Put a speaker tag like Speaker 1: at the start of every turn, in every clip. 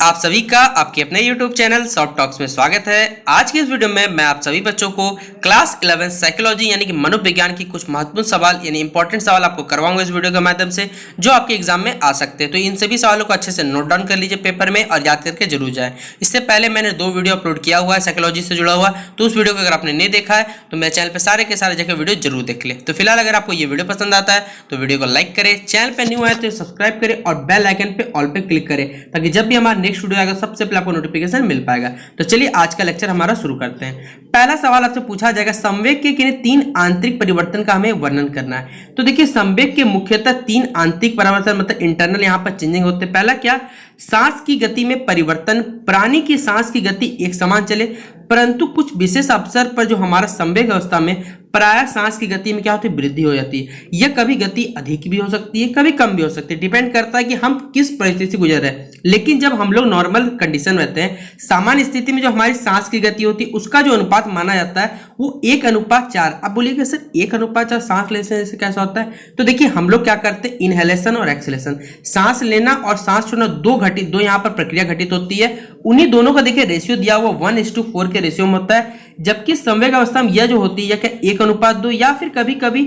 Speaker 1: आप सभी का आपके अपने YouTube चैनल सॉफ्ट टॉक्स में स्वागत है। आज के इस वीडियो में मैं आप सभी बच्चों को क्लास 11 साइकोलॉजी यानी कि मनोविज्ञान की कुछ महत्वपूर्ण सवाल यानी इंपॉर्टेंट सवाल आपको करवाऊंगा इस वीडियो के माध्यम से, जो आपके एग्जाम में आ सकते हैं। तो इन सभी सवालों को अच्छे से नोट डाउन कर लीजिए पेपर में और याद करके जरूर जाए। इससे पहले मैंने 2 वीडियो अपलोड किया हुआ है साइकोलॉजी से जुड़ा हुआ, तो उस वीडियो को अगर आपने नहीं देखा है तो मेरे चैनल पर सारे के सारे जगह वीडियो जरूर देख ले। तो फिलहाल अगर आपको ये वीडियो पसंद आता है तो वीडियो को लाइक करें, चैनल पर न्यू है तो सब्सक्राइब करें और बेल आइकन पे ऑल पे क्लिक करें, ताकि जब भी हमारा नेक्स्ट वीडियो आएगा सबसे पहले आपको नोटिफिकेशन मिल पाएगा। तो चलिए आज का लेक्चर हमारा शुरू करते हैं। पहला सवाल आपसे पूछा जाएगा, संवेग के किन्हीं 3 आंतरिक परिवर्तन का हमें वर्णन करना है। तो देखिए संवेग के मुख्यतः 3 आंतरिक परिवर्तन मतलब इंटरनल यहाँ पर चेंजिंग होते हैं। पहला क्या, सांस की गति में परिवर्तन। प्राणी की सांस की गति एक समान चले, परंतु कुछ विशेष अवसर पर जो हमारा संवेग अवस्था में प्राय सांस की गति में क्या होती है, वृद्धि हो जाती है। यह कभी गति अधिक भी हो सकती है, कभी कम भी हो सकती है, डिपेंड करता है कि हम किस परिस्थिति से गुजर रहे हैं। लेकिन जब हम लोग नॉर्मल कंडीशन रहते हैं, सामान्य स्थिति में जो हमारी सांस की गति होती है उसका जो अनुपात माना जाता है वो 1:4। अब बोलिएगा सर 1:4 सांस लेने से कैसा होता है? तो देखिए हम लोग क्या करते हैं, इनहेलेशन और एक्सहेलेशन, सांस लेना और सांस छोड़ना दो यहाँ पर प्रक्रिया घटित होती है। उन्हीं दोनों का देखिए रेशियो दिया हुआ 1:4 के रेशियो में होता है। जबकि संवेग अवस्था में यह जो होती है क्या 1:2 या फिर कभी कभी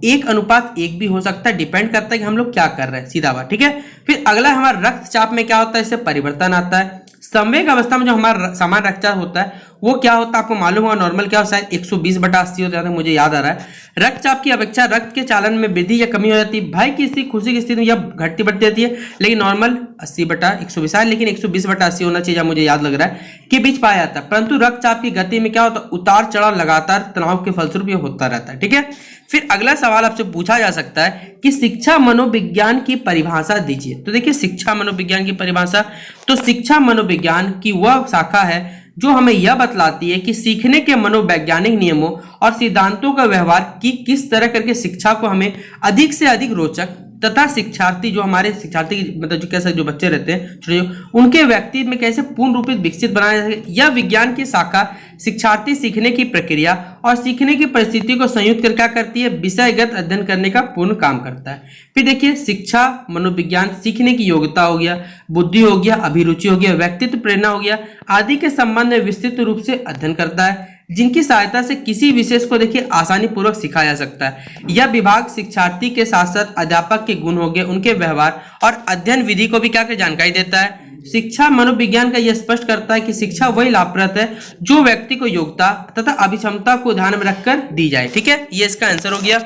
Speaker 1: 1:1 भी हो सकता है, डिपेंड करता है कि हम लोग क्या कर रहे हैं, सीधा बात। ठीक है, फिर अगला हमारा रक्तचाप में क्या होता है, इससे परिवर्तन आता है। संवेग अवस्था में जो हमारा सामान्य रक्तचाप होता है वो क्या होता है आपको मालूम होगा, नॉर्मल क्या शायद 120/80 होता है, मुझे याद आ रहा है। रक्तचाप की अपेक्षा रक्त के चालन में वृद्धि या कमी हो जाती है। भय की स्थिति, खुशी की स्थिति में यह घटती बढ़ती रहती है, लेकिन नॉर्मल 80/120 है, लेकिन 120/80 होना चाहिए, मुझे याद लग रहा है, के बीच पाया जाता है। परंतु रक्तचाप की गति में क्या होता है, उतार चढ़ाव लगातार तनाव के फलस्वरूप यह होता रहता है। ठीक है, फिर अगला सवाल आपसे पूछा जा सकता है कि शिक्षा मनोविज्ञान की परिभाषा दीजिए। तो देखिए शिक्षा मनोविज्ञान की परिभाषा, तो शिक्षा मनोविज्ञान की वह शाखा है जो हमें यह बतलाती है कि सीखने के मनोवैज्ञानिक नियमों और सिद्धांतों का व्यवहार की किस तरह करके शिक्षा को हमें अधिक से अधिक रोचक तथा शिक्षार्थी जो हमारे शिक्षार्थी मतलब जो कैसे जो बच्चे रहते हैं छोटे, उनके व्यक्तित्व में कैसे पूर्ण रूपित विकसित बनाया जाए। यह विज्ञान की शाखा शिक्षार्थी सीखने की प्रक्रिया और सीखने की परिस्थिति को संयुक्त कर क्या करती है, विषयगत अध्ययन करने का पूर्ण काम करता है। फिर देखिए शिक्षा मनोविज्ञान सीखने की योग्यता हो गया, बुद्धि हो गया, अभिरुचि हो गया, व्यक्तित्व प्रेरणा हो गया आदि के संबंध में विस्तृत रूप से अध्ययन करता है, जिनकी सहायता से किसी विशेष को देखिए आसानी पूर्वक सिखाया जा सकता है। यह विभाग शिक्षार्थी के साथ साथ अध्यापक के गुण हो गए, उनके व्यवहार और अध्ययन विधि को भी क्या जानकारी देता है। शिक्षा मनोविज्ञान का यह स्पष्ट करता है कि शिक्षा वही लाभप्रद है जो व्यक्ति को योग्यता तथा अभिक्षमता को ध्यान में रखकर दी जाए। ठीक है, ये इसका आंसर हो गया।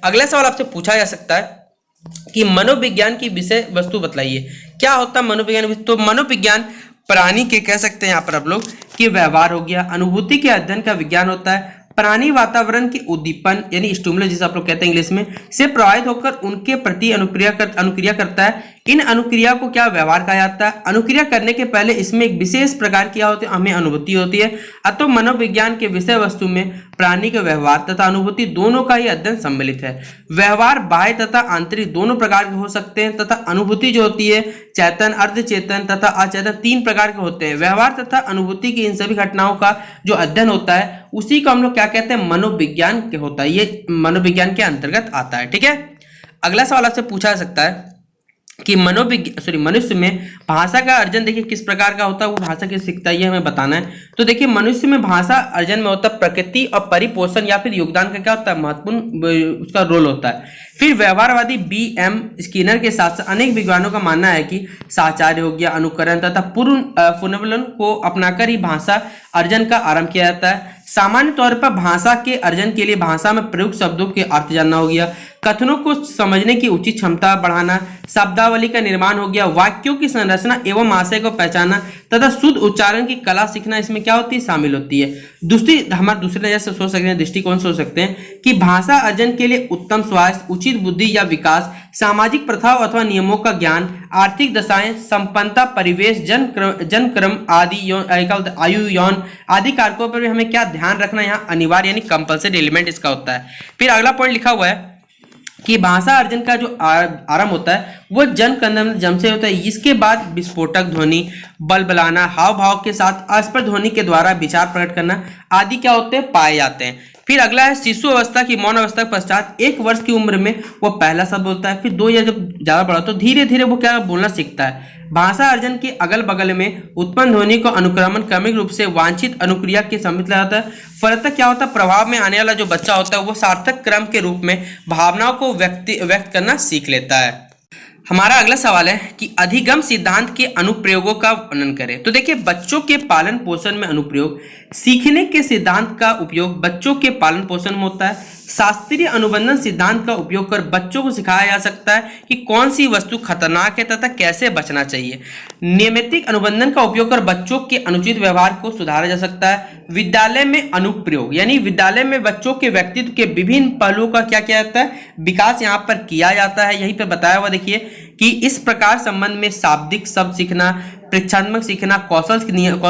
Speaker 1: अगला सवाल आपसे पूछा जा सकता है कि मनोविज्ञान की विषय वस्तु बतलाइए। क्या होता है मनोविज्ञान? तो मनोविज्ञान प्राणी के कह सकते हैं यहाँ पर आप लोग कि व्यवहार हो गया, अनुभूति के अध्ययन का विज्ञान होता है। प्राणी वातावरण के उद्दीपन यानी स्टिमुलस जिसे आप लोग कहते हैं इंग्लिश में से प्रभावित होकर उनके प्रति अनुक्रिया करता है। इन अनुक्रिया को क्या व्यवहार कहा जाता है। अनुक्रिया करने के पहले इसमें एक विशेष प्रकार की होती है, हमें अनुभूति होती है। अतः मनोविज्ञान के विषय वस्तु में प्राणी के व्यवहार तथा अनुभूति दोनों का ही अध्ययन सम्मिलित है। व्यवहार बाह्य तथा आंतरिक दोनों प्रकार के हो सकते हैं तथा अनुभूति जो होती है चेतन, अर्धचेतन तथा अचेतन 3 प्रकार के होते हैं। व्यवहार तथा अनुभूति की इन सभी घटनाओं का जो अध्ययन होता है उसी को हम लोग क्या कहते हैं, मनोविज्ञान के होता है। ये मनोविज्ञान के अंतर्गत आता है। ठीक है, अगला सवाल आपसे पूछा जा सकता है कि मनुष्य में भाषा का अर्जन देखिए किस प्रकार का होता है, वो भाषा कैसे सीखता है ये हमें बताना है। तो देखिए मनुष्य में भाषा अर्जन में होता है प्रकृति और परिपोषण या फिर योगदान का क्या होता है, महत्वपूर्ण उसका रोल होता है। फिर व्यवहारवादी B.M. स्किनर के साथ साथ अनेक विद्वानों का मानना है कि साहचर्य हो गया, अनुकरण तथा पुनर्वलन को अपनाकर ही भाषा अर्जन का आरंभ किया जाता है। सामान्य तौर पर भाषा के अर्जन के लिए भाषा में प्रयुक्त शब्दों के अर्थ जानना हो गया, कथनों को समझने की उचित क्षमता बढ़ाना, शब्दावली का निर्माण हो गया, वाक्यों की संरचना एवं आशय को पहचानना तथा शुद्ध उच्चारण की कला सीखना इसमें क्या होती है, शामिल होती है। दूसरी नजर से सोच सकते हैं, दृष्टिकोण सोच सकते हैं कि भाषा अर्जन के लिए उत्तम स्वास्थ्य, उचित बुद्धि या विकास, सामाजिक प्रथाओं अथवा नियमों का ज्ञान, आर्थिक दशाएं, संपन्नता, परिवेश, जन्म आदि आयु यौन आदि कारकों पर भी हमें क्या ध्यान रखना यहाँ अनिवार्य यानी कंपल्सरी एलिमेंट इसका होता है। फिर अगला पॉइंट लिखा हुआ है कि भाषा अर्जन का जो आरंभ होता है वो जन्म से होता है। इसके बाद विस्फोटक ध्वनि, बलबलाना, हाव भाव के साथ अस्पष्ट ध्वनि के द्वारा विचार प्रकट करना आदि क्या होते हैं, पाए जाते हैं। फिर अगला है शिशु अवस्था की मौन अवस्था के पश्चात 1 वर्ष की उम्र में वो पहला शब्द बोलता है। फिर 2 या जब ज्यादा बड़ा तो धीरे धीरे वो क्या बोलना सीखता है। भाषा अर्जन के अगल बगल में उत्पन्न ध्वनि को अनुक्रमण क्रमिक रूप से वांछित अनुक्रिया के सम्मिलित जाता है। फलतः क्या होता है, प्रभाव में आने वाला जो बच्चा होता है वो सार्थक क्रम के रूप में भावनाओं को व्यक्त करना सीख लेता है। हमारा अगला सवाल है कि अधिगम सिद्धांत के अनुप्रयोगों का वर्णन करें। तो देखिए, बच्चों के पालन पोषण में अनुप्रयोग, सीखने के सिद्धांत का उपयोग बच्चों के पालन पोषण में होता है। शास्त्रीय अनुबंधन सिद्धांत का उपयोग कर बच्चों को सिखाया जा सकता है कि कौन सी वस्तु खतरनाक है तथा कैसे बचना चाहिए। नियमित अनुबंधन का उपयोग कर बच्चों के अनुचित व्यवहार को सुधारा जा सकता है। विद्यालय में अनुप्रयोग यानी विद्यालय में बच्चों के व्यक्तित्व के विभिन्न पहलुओं का क्या किया जाता है, विकास यहाँ पर किया जाता है। यहीं पे बताया हुआ देखिए कि इस प्रकार संबंध में शाब्दिक शब्द सीखना, प्रेक्षात्मक सीखना, कौशल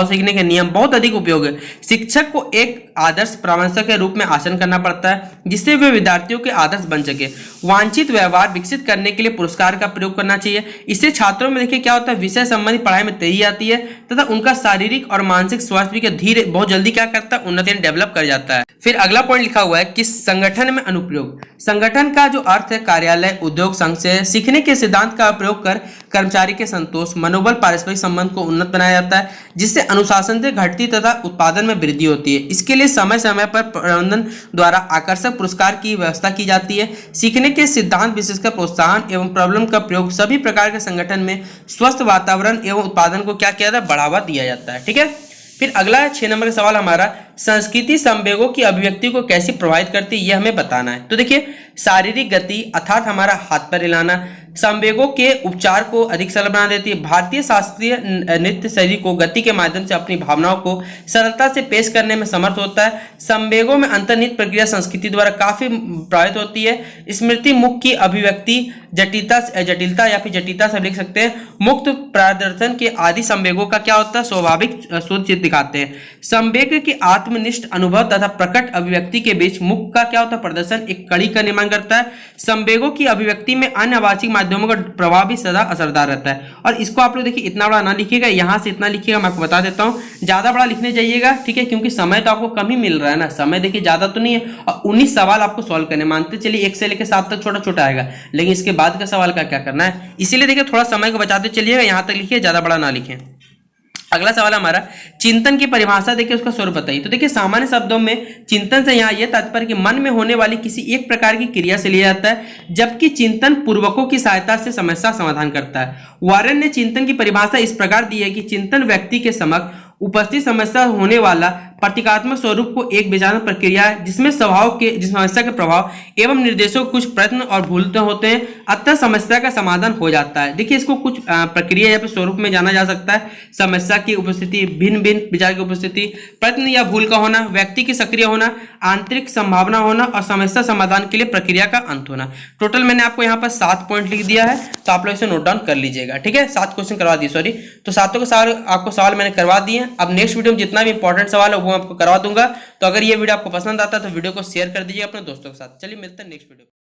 Speaker 1: सीखने के नियम बहुत अधिक उपयोग है। शिक्षक को एक आदर्श परामर्शक के रूप में आचरण करना पड़ता है जिससे वे विद्यार्थियों के आदर्श बन सके। वांछित व्यवहार विकसित करने के लिए पुरस्कार का प्रयोग करना चाहिए। इससे छात्रों में देखिए क्या होता है, विषय संबंधी पढ़ाई में तेजी आती है तथा उनका शारीरिक और मानसिक स्वास्थ्य भी धीरे बहुत जल्दी क्या करता है, उन्नति डेवलप कर जाता है। फिर अगला पॉइंट लिखा हुआ है कि संगठन में अनुप्रयोग। संगठन का जो अर्थ है कार्यालय, उद्योग संघ से सीखने के सिद्धांत का प्रयोग कर कर्मचारी के संतोष, मनोबल, पारस्परिक संबंध को उन्नत बनाया जाता है जिससे अनुशासन से घटती तथा उत्पादन में वृद्धि होती है। इसके लिए समय समय पर प्रबंधन द्वारा आकर्षक पुरस्कार की व्यवस्था की जाती है। सीखने के सिद्धांत विशेषकर प्रोत्साहन एवं प्रॉब्लम का प्रयोग सभी प्रकार के संगठन में स्वस्थ वातावरण एवं उत्पादन को क्या किया जाता है, बढ़ावा दिया जाता है। ठीक है। फिर अगला है 6 नंबर का सवाल हमारा, संस्कृति संवेगों की अभिव्यक्ति को कैसे प्रभावित करती है यह हमें बताना है। तो देखिए, शारीरिक गति अर्थात हमारा हाथ पर हिलाना संवेगों के उपचार को अधिक सरल बना देती है। भारतीय शास्त्रीय नृत्य शैली को गति के माध्यम से अपनी भावनाओं को सरलता से पेश करने में समर्थ होता है। संवेगों में अंतर्निहित प्रक्रिया संस्कृति द्वारा काफी प्रभावित होती है। स्मृति मुख की अभिव्यक्ति जटिलता या फिर जटिलता से लिख सकते हैं। मुक्त प्रदर्शन के आदि संवेगों का क्या होता है, स्वाभाविक शुद्ध चित्त दिखाते हैं। संवेग के आत्मनिष्ठ अनुभव तथा प्रकट अभिव्यक्ति के बीच मुख का क्या होता है, प्रदर्शन एक कड़ी का निर्माण करता है। संवेगों की अभिव्यक्ति में अन्य आवासिक माध्यमों का प्रभाव भी सदा असरदार रहता है। और इसको आप लोग देखिए, इतना बड़ा ना लिखिएगा, यहाँ से इतना लिखिएगा, मैं आपको बता देता हूँ, ज्यादा बड़ा लिखने जाइएगा, ठीक है, क्योंकि समय तो आपको कम ही मिल रहा है ना, समय देखिए ज्यादा तो नहीं है और 19 सवाल आपको सॉल्व करने, मानते चलिए 1 से लेकर 7 तक छोटा छोटा आएगा, लेकिन इसके बाद का सवाल का क्या करना है, इसीलिए देखिए थोड़ा समय को बचाते चलिएगा, यहाँ तक लिखिए, ज्यादा बड़ा ना लिखें। अगला सवाल हमारा, चिंतन की परिभाषा देखिए, उसका स्वरूप बताइए। तो देखिए, सामान्य शब्दों में चिंतन से यहाँ यह तात्पर्य कि मन में होने वाली किसी एक प्रकार की क्रिया से लिया जाता है, जबकि चिंतन पूर्वकों की सहायता से समस्या समाधान करता है। वारेन ने चिंतन की परिभाषा इस प्रकार दी है कि चिंतन व्यक्ति के समक्ष उपस्थित समस्या होने वाला प्रतीकात्मक स्वरूप को एक विचारात्मक प्रक्रिया है जिसमें जिस समस्या के प्रभाव एवं निर्देशों कुछ प्रश्न और भूलते होते हैं, अतः समस्या का समाधान हो जाता है। देखिए, इसको कुछ प्रक्रिया या फिर स्वरूप में जाना जा सकता है। समस्या की उपस्थिति, भिन्न भिन्न विचार की उपस्थिति, प्रश्न या भूल का होना, व्यक्ति की सक्रिय होना, आंतरिक संभावना होना और समस्या समाधान के लिए प्रक्रिया का अंत होना। टोटल मैंने आपको यहाँ पर 7 पॉइंट लिख दिया है, तो आप लोग इसे नोट डाउन कर लीजिएगा। ठीक है, 7 क्वेश्चन करवा दिए, सॉरी, तो 7 के आपको सवाल मैंने करवा दिए। अब नेक्स्ट वीडियो में जितना भी इंपॉर्टेंट सवाल है वो आपको करवा दूंगा। तो अगर ये वीडियो आपको पसंद आता है तो वीडियो को शेयर कर दीजिए अपने दोस्तों के साथ। चलिए मिलते हैं नेक्स्ट वीडियो।